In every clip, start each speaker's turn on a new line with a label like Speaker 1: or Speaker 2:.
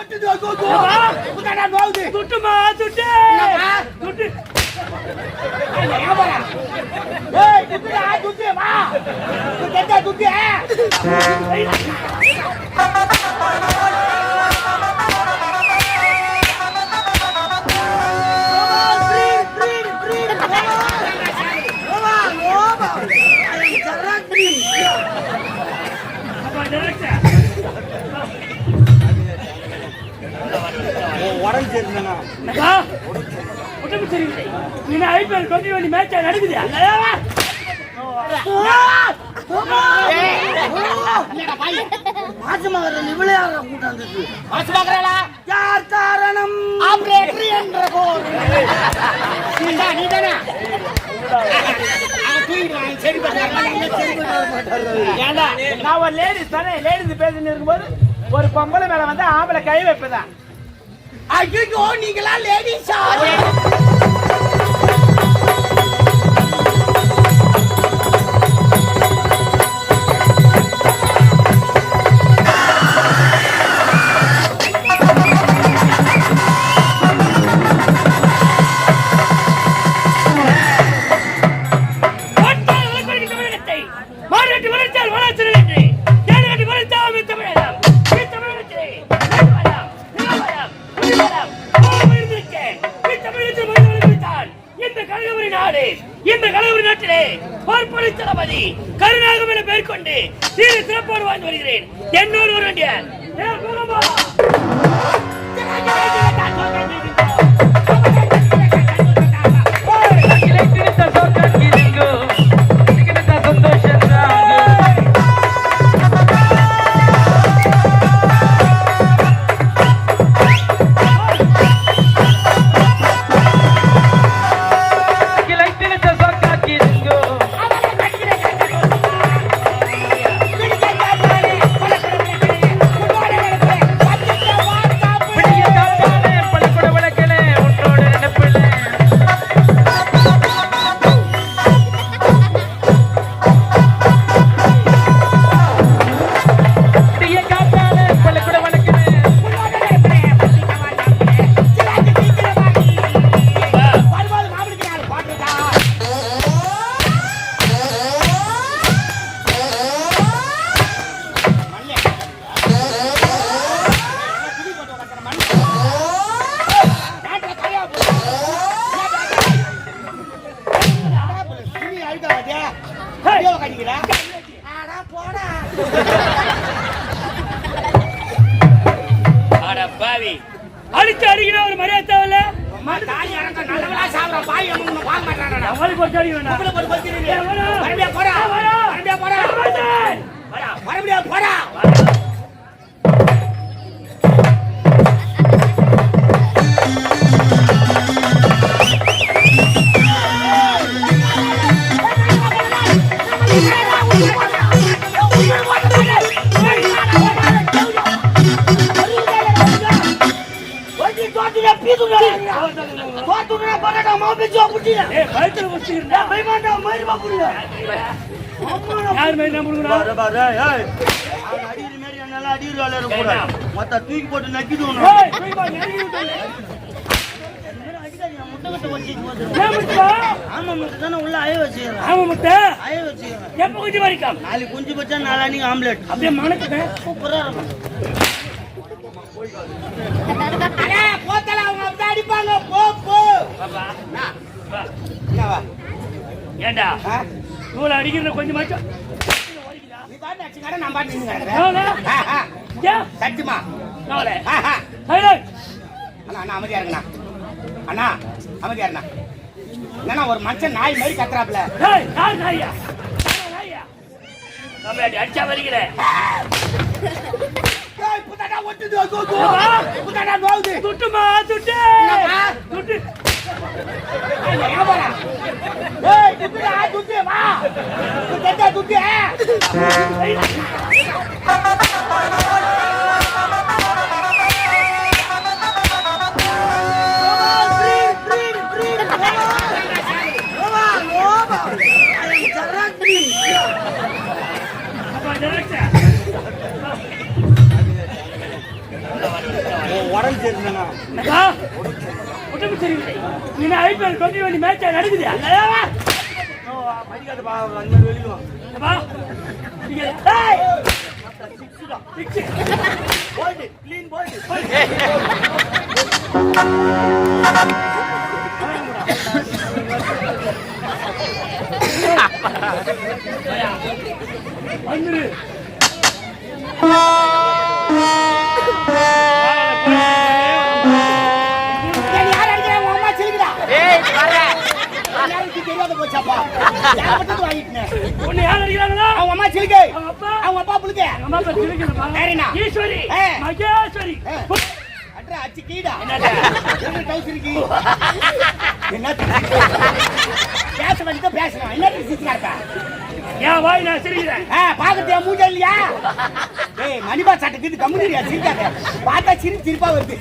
Speaker 1: ஒட்டுது புத்தாடா நோவுது
Speaker 2: துட்டுமா துட்டு துட்டு
Speaker 1: ஏய் துட்டுடா துட்டு வா துட்டு துட்டு
Speaker 2: உடம்பு சரியில்லை. நீ IPL 2020 மேட்ச் நடக்குது.
Speaker 1: மாசமாகற இவளையாக கூட்டாந்துச்சு. மாசமாகறல யார் காரணம்? ஆபரேட்டர் என்ற கோர். நீதானே? அவ தூயிடுவான் சரி பண்ணாரு.
Speaker 2: ஏண்டா நான் ஒரு லேடிஸ் தானே லேடிஸ் பேசிட்டு இருக்கும்போது ஒரு பொம்பளை மேல வந்து ஆம்பளை கை வைப்பதா?
Speaker 1: ஐயோ நீங்களா லேடிஸா? இந்த கலவரி நாட்டிலே பார்ப்பனை தளபதி கருணாகம் என பெயர் கொண்டு சீர சிறப்போடு வாழ்ந்து வருகிறேன். என்னோடு வர வேண்டிய அடிச்சு அடிக்கிற ஒரு மரியாதை தேவையில்ல. தூக்கி போட்டு நக்கிட்டு உள்ள அய வச்சுக்கிறேன். நாளைக்கு குஞ்சு வச்சா நாளைக்கு ஆம்லெட் அப்படியே மனக்கு சூப்பரா இருக்கும். அடிப்பாங்க ஏண்டா நூலை அடிக்கிற கொஞ்சம் மாச்சா சத்தியமா அமைதியா இருக்குண்ணா. அண்ணா அமைதியா இருந்தா என்னன்னா ஒரு மனுஷன் நாய் மாதிரி கத்துறாப்ல. அடிச்சா வருகிற துட்டுமா துட்டு துட்டு உடம்பு சரியில்லை. நீ ஐபிஎல் 20 மேட்ச் நடக்குது. ஈஸ்வரி மகேஸ்வரி பேசணும் ஏன் வாய் நான் சிரிக்கிறேன்
Speaker 2: பாக்கத்தியா மூஞ்ச இல்லையா மணிபா சட்டத்துக்கு கம்முனியா சிரிக்காத பார்த்தா சிரிப்பா வருது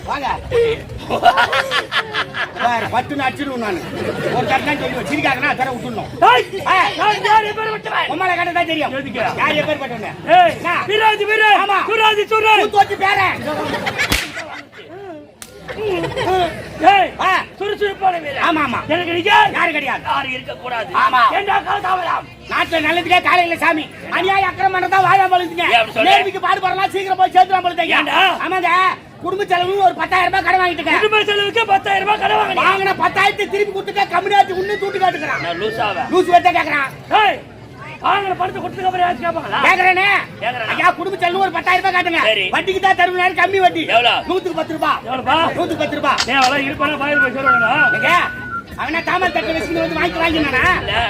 Speaker 2: வாங்க பட்டு அடிச்சிடுவோம் நான் ஒரு கரெக்டாக சொல்லுவேன் சிரிக்காங்கன்னா தர விட்டுணும் உமால கட்டதா தெரியும் யார் எப்பேர் பட்டுங்க பேரன்
Speaker 1: சுறுசுறுப்பான வீரர்.
Speaker 2: ஆமா ஆமா
Speaker 1: எனக்கு யாரு கிடையாது. யாரு இருக்க கூடாது.
Speaker 2: ஆமா
Speaker 1: ஏண்டா காலதாமதம்.
Speaker 2: நாட்டுல நல்லதுக்கே காலையில சாமி அநியாய அக்கிரமம் தான் வாயா பழுதுங்க. நேர்மைக்கு பாடுபடலாம் சீக்கிரம் போய் சேர்த்துலாம் பழுதுங்க. ஆமாங்க குடும்ப செலவு ஒரு 10,000 ரூபாய் கடன் வாங்கிட்டுங்க.
Speaker 1: குடும்ப செலவுக்கு 10,000 ரூபாய் கடன் வாங்கினா
Speaker 2: வாங்கின 10,000 திருப்பி கொடுத்துட்டு கம்மியாச்சு இன்னும் தூட்டி காட்டுறான்.
Speaker 1: நான் லூசாவ.
Speaker 2: லூஸ் வெட்ட கேக்குறான்.
Speaker 1: ஏய் வாங்குற பணத்தை கொடுத்துக்க அப்புறம் யாரு கேட்பாங்களா?
Speaker 2: கேக்குறேனே. ஐயா குடும்ப செலவு ஒரு 10,000 ரூபாய் காட்டுங்க. வட்டிக்கு தான் தருவாங்க கம்மி வட்டி.
Speaker 1: எவ்வளவு?
Speaker 2: 110 ரூபாய்.
Speaker 1: எவ்வளவுப்பா?
Speaker 2: 110 ரூபாய்.
Speaker 1: ஏன் அவ்வளவு இருப்பானே 1000 ரூபாய் சொல்றானே.
Speaker 2: எங்க அவனா தாமல் தட்டு வச்சுட்டு வந்து வாங்கினானா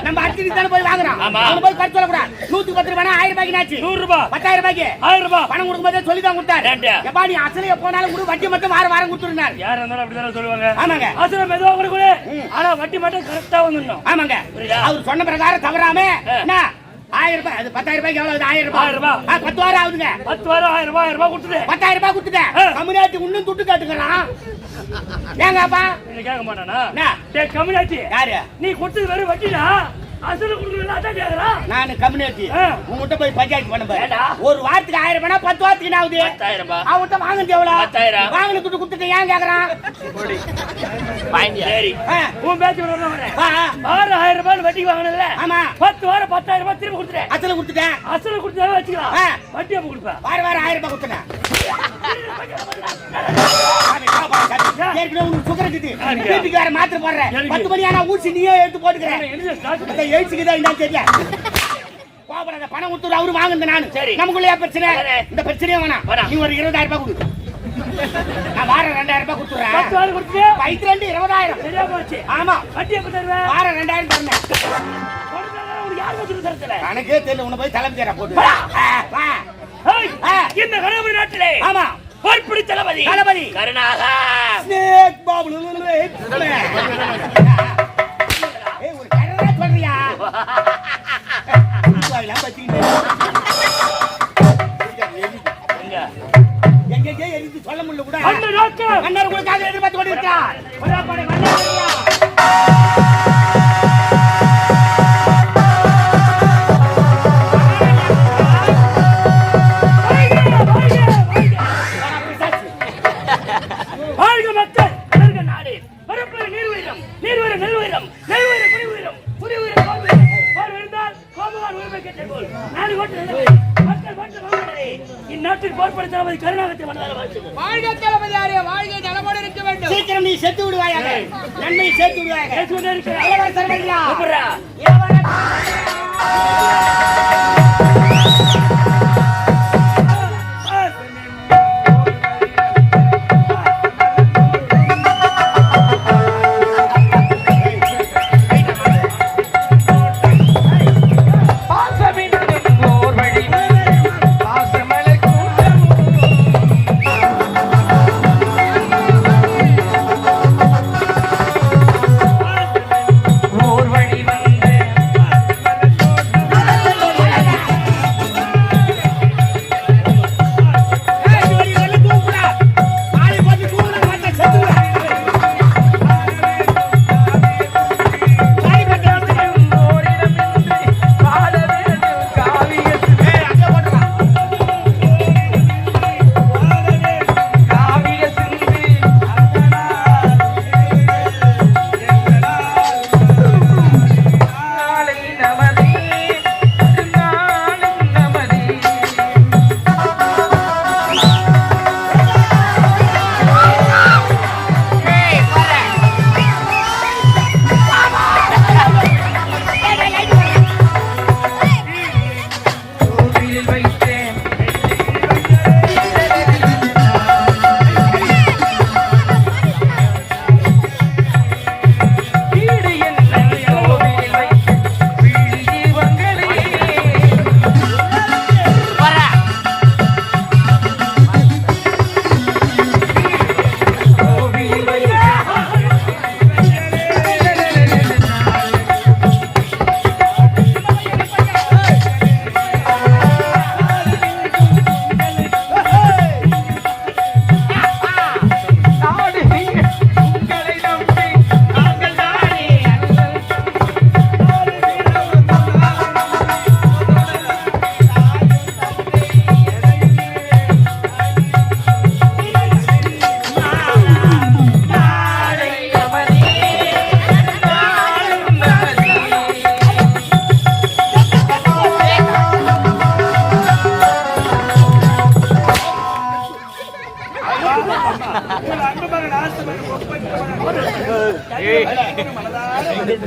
Speaker 2: நம்ம அடிச்சு தான போய் வாங்குறோம். அவன் போய் பர்ஸ் சொல்ல கூடாது. 110 ரூபாய் 1000 ரூபாய்க்கு ஆச்சு.
Speaker 1: 100 ரூபாய்
Speaker 2: 10,000 ரூபாய்க்கு
Speaker 1: 1000 ரூபாய்
Speaker 2: பணம் கொடுக்கும்போது சொல்லி தான் கொடுத்தாரு. எப்பா நீ அசலைய போனாலும் கூட வட்டி மட்டும் வாரம் கொடுத்துருந்தார்.
Speaker 1: யாரா இருந்தாலும் அப்படிதான் சொல்லுவாங்க.
Speaker 2: ஆமாங்க
Speaker 1: அசல மெதுவா கொடுங்க. ஆனா வட்டி மட்டும் கரெக்ட்டா வந்துடணும்.
Speaker 2: ஆமாங்க அவர் சொன்ன பிரகாரம் தவறாம என்ன 1000 ரூபாய் அது 10,000 ரூபாய்க்கு எவ்வளவு 1000 ரூபாய் 10 வாரம் ஆகுதுங்க.
Speaker 1: 10 வாரம் 1000 ரூபாய் கொடுத்துட்டு
Speaker 2: 10,000 ரூபாய் கொடுத்துட்டேன். கம்யூனிட்டி இன்னும் துட்டு காட்டுங்கறான். ஏங்கப்பா
Speaker 1: நீ கேட்க மாட்டானா? டேய் கம்யூனிட்டி
Speaker 2: யாரு
Speaker 1: நீ கொடுத்தது வெறும் வட்டிடா. அசல குடுறல அத கேக்குறா.
Speaker 2: நான் கம்யூனிட்டி உன்கிட்ட போய் பஞ்சாயத்து பண்ண பாரு. ஒரு வாரத்துக்கு 1000 ரூபாய் 10 வாரத்துக்கு என்ன ஆகுது?
Speaker 1: 10,000 ரூபாய்.
Speaker 2: அவன்ட்ட வாங்குறது எவ்வளவு?
Speaker 1: 10,000.
Speaker 2: வாங்குன துட்டு கொடுத்துட்டு ஏன் கேக்குறான்?
Speaker 1: சரி உன் பேச்சு வரணும்.
Speaker 2: வா
Speaker 1: 1000 ரூபாய் வட்டி வாங்குனல.
Speaker 2: ஆமா
Speaker 1: 10 வாரம் 10,000 ரூபாய் திருப்பி கொடுத்துட்டேன்.
Speaker 2: அசல கொடுத்துட்டேன்.
Speaker 1: அசல கொடுத்தா வச்சுக்கலாம். வட்டி எப்ப கொடுப்ப?
Speaker 2: வாரம் 1000 ரூபாய் கொடுத்தேன். ஏற்கனவே உனக்கு சுகர் இருக்குது. வீட்டுக்கு வேற மாத்திரை போடுறேன். 10 மணி ஆனா ஊசி நீயே எடுத்து போட்டுக்கிறேன். எழுச்சிக்குதான் என்ன தெரியல. கோபுரத பணம் கொடுத்து அவரு வாங்குது நானு. நமக்குள்ளே பிரச்சனை. இந்த பிரச்சனையே வேணாம். நீ ஒரு 20,000 ரூபாய் கொடு. நான் வாரம் 2,000 ரூபாய் கொடுத்துறேன்.
Speaker 1: 10 வாரம் கொடுத்து
Speaker 2: பைத்து 20,000
Speaker 1: சரியா போச்சு.
Speaker 2: ஆமா
Speaker 1: வட்டி எப்ப தருவே?
Speaker 2: வாரம் 2,000 தரணும்.
Speaker 1: உனக்கு யார் வச்சு தரல?
Speaker 2: எனக்கே தெரியல. உன்னை போய் தலைமை தேர போட்டு வா.
Speaker 1: இந்த கணவன் நாட்டிலே
Speaker 2: ஆமா
Speaker 1: போர்ப்படி தளபதி கருணாகா
Speaker 2: ஸ்னேக் பாபு ஏய் ஒரு கரரா சொல்றியா? வாயிலாம் பத்திக்கிட்டு எங்க எரிந்து சொல்ல முடியல கூட. அண்ணன் உங்களுக்காக எதிர்பார்த்து கொண்டிருக்கிறார். சீக்கிரம் நீ செத்து விடுவாயாக. நன்மை சேர்த்து விடுவாயாக.
Speaker 3: கோவிலில் வைத்தேன் வீடு என்ன கோவிலில் வைத்தேன் வீடு ஜீவங்களே கோவிலில் வைத்தேன் நாடு உங்களை நம்பி நாங்கள் தானே நாளை நமதே நாளும் நமதே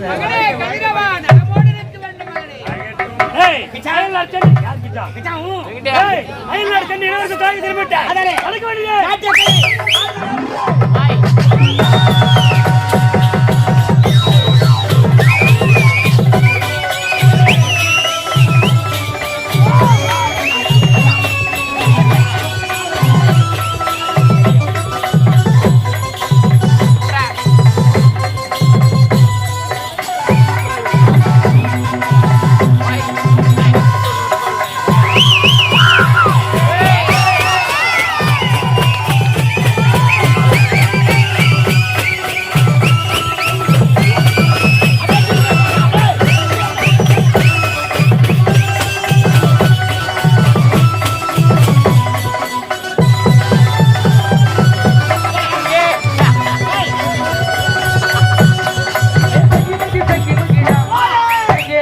Speaker 3: மகனே கதிரவா நம்மோடு நிற்க வேண்டும் மகனே
Speaker 1: ஏய் அயல்நாடு கண்ணி யார் கிட்டா ஏய் அயல்நாடு கண்ணி இளவரசர் தாய் திரும்பிட்டா
Speaker 2: அதானே.
Speaker 1: அதுக்கு வேண்டிய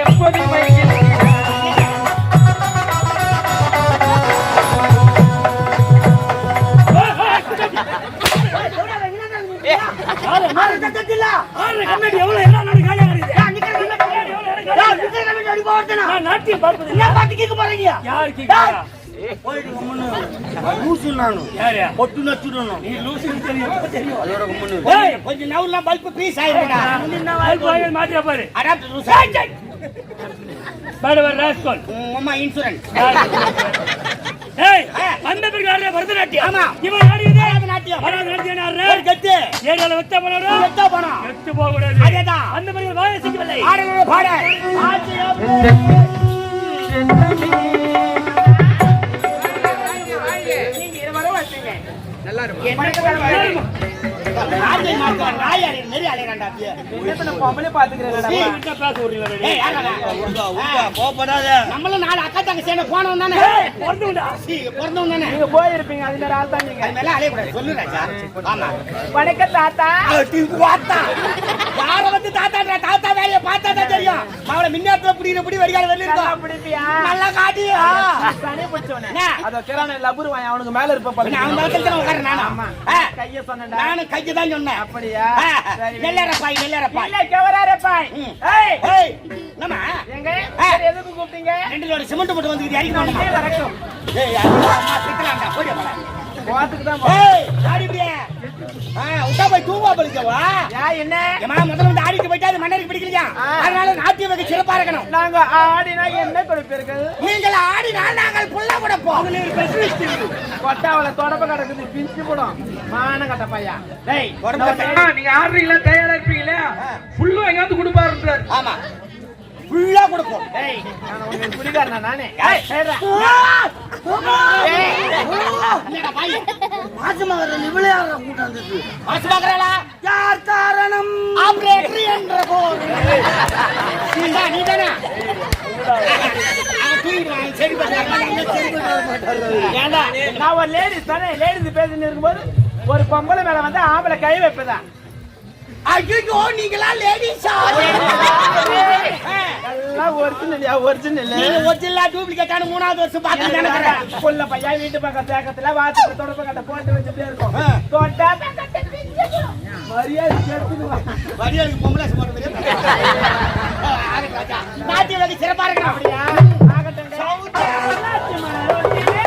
Speaker 1: எப்போது ஆறு கண்ணாடி எவ்வளவு எல்லா நாடு காலியா இருக்குது நான் நாட்டியம் பார்ப்பதில்லை யார் கேக்குறா
Speaker 2: போயிட்டு கம்முன்னு லூசு நானு
Speaker 1: யாரு
Speaker 2: பொட்டு நச்சுடணும்
Speaker 1: நீ லூசுன்னு தெரியும் தெரியும்
Speaker 2: அதோட கம்முன்னு
Speaker 1: ஏய்
Speaker 2: கொஞ்சம் நவுலாம் பல்ப் பீஸ் ஆயிருக்கா
Speaker 1: மாத்தியா பாரு
Speaker 2: அடாப்ட் லூசு
Speaker 1: பாடு வர ராஸ்கோல்
Speaker 2: அம்மா இன்சூரன்ஸ்
Speaker 1: ஏய் அந்த பிறகு ஆடுற பரதநாட்டியம்
Speaker 2: ஆமா.
Speaker 1: இவன் ஆடியதே
Speaker 2: பரதநாட்டியம்.
Speaker 1: பரதநாட்டியம் ஆடுற
Speaker 2: ஒரு கட்டு
Speaker 1: ஏரியால வெத்த போனோட
Speaker 2: எத்தா போனோம்
Speaker 1: வெத்து போக கூடாது
Speaker 2: அதேதான்.
Speaker 1: அந்த பிறகு வாயை சிக்கவில்லை
Speaker 2: ஆடல பாட ராஜை மார்க்க ராயாரி நெறி அலையறான்டா அப்படியே
Speaker 3: பொம்பளை பாத்துக்கிறேன்
Speaker 1: என்ன பேச விடுறீங்களா
Speaker 2: ஏய் யாரடா
Speaker 4: போப்படாத
Speaker 2: நம்மள நாலு அக்கா தங்க சேன போனவன் தானே
Speaker 1: பொறுத்துடா
Speaker 2: பிறந்தவன் தானே
Speaker 3: நீங்க போயிருப்பீங்க அது மாதிரி ஆள் தான் நீங்க
Speaker 2: அது மேல அலைய கூடாது சொல்லு ராஜா ஆமா
Speaker 3: வணக்கம் தாத்தா
Speaker 2: வாத்தா யார வந்து தாத்தாடா தாத்தா வேலைய பார்த்தா தான் தெரியும் அவளை மின்னாத்துல புடிக்கிற வடிகால வெளிய
Speaker 3: நல்லா
Speaker 2: இருக்கா
Speaker 3: பிடிப்பியா
Speaker 2: நல்லா காட்டியா
Speaker 3: சனி பிடிச்சவனே
Speaker 2: என்ன?
Speaker 3: அத கிரான லபுரு வாய் அவனுக்கு மேல இருப்ப
Speaker 2: நான் அவன்
Speaker 3: பாருங்க
Speaker 2: பக்கத்துல உட்கார்றேன் நானா
Speaker 3: ஆமா. கைய சொன்னடா
Speaker 2: நானும் கைக்கு தான் சொன்னேன்
Speaker 3: அப்படியா சரி
Speaker 2: நெல்லரப்பாய்
Speaker 3: இல்ல கவராரப்பாய்
Speaker 2: ம்.
Speaker 3: ஏய்
Speaker 2: ஏய் நம்ம
Speaker 3: எங்க சரி, எதுக்கு கூப்பிட்டீங்க
Speaker 2: ரெண்டு லோடு சிமெண்ட் போட்டு வந்து இறக்கி போடணும்
Speaker 3: கீழ வரட்டும்
Speaker 2: ஏய் அம்மா திட்டலாம்டா போடி போடா
Speaker 3: போறதுக்கு தான்
Speaker 2: ஏய் ஆடிடியே உட்டா போய் தூங்கா பலிக்கவா
Speaker 3: யா என்ன
Speaker 2: ஏமா முதல்ல வந்து ஆடிட்டு போயிட்டா அது மன்னருக்கு பிடிக்கலையா அதனால நாட்டிய வகை சிறப்பா இருக்கணும்
Speaker 3: நாங்க ஆடினா என்ன கொடுப்பீர்கள்
Speaker 2: நீங்கள் ஆடினால் நாங்கள் புள்ள கொடுப்போம்
Speaker 3: கொட்டாவல தொடப்ப கிடக்குது பிஞ்சு போடும் மான கட்ட பையா
Speaker 2: டேய் உடம்பு
Speaker 3: நீங்க ஆடுறீங்களா தயாரா இருப்பீங்களா ஃபுல்லா எங்காவது கொடுப்பாருன்றார்
Speaker 2: ஆமா ஃபுல்லா கொடுப்போம்
Speaker 3: டேய் நான் உங்களுக்கு குடிகாரனா நானே சரிடா
Speaker 2: என்னடா பாய் மாசமாகற நிவிளையாடுற கூட்டம் வந்துச்சு மாசமாகறடா யார் காரணம் ஆபரேட்டர் என்ற போர் நீ தானே அவன் தூங்கிடுவான் சரி
Speaker 3: ஏண்டா நான் ஒரு லேடிஸ் தானே லேடிஸ் பேசிட்டு இருக்கும்போது ஒரு பொம்பளை மேல வந்து ஆம்பளை கை வைப்பதா
Speaker 2: ஐயோ நீங்களா லேடிஸா
Speaker 3: எல்லாம் ஒரிஜினல்
Speaker 2: நீங்க ஒரிஜினலா டூப்ளிகேட்டான மூணாவது வருஷம் பார்த்து நினைக்கிறேன்
Speaker 3: புள்ள பையா வீட்டு பக்கம் தேக்கத்துல வாத்து தொடப்ப கட்ட போட்டு வச்சுட்டே இருக்கும் தொட்டா மரியாதை எடுத்துக்குவா
Speaker 2: வடிவேலுக்கு பொம்பளை சும்மா பெரிய நாட்டிய வகை சிறப்பா இருக்கணும் அப்படியா
Speaker 3: ஆகட்டும் தொட்டிலே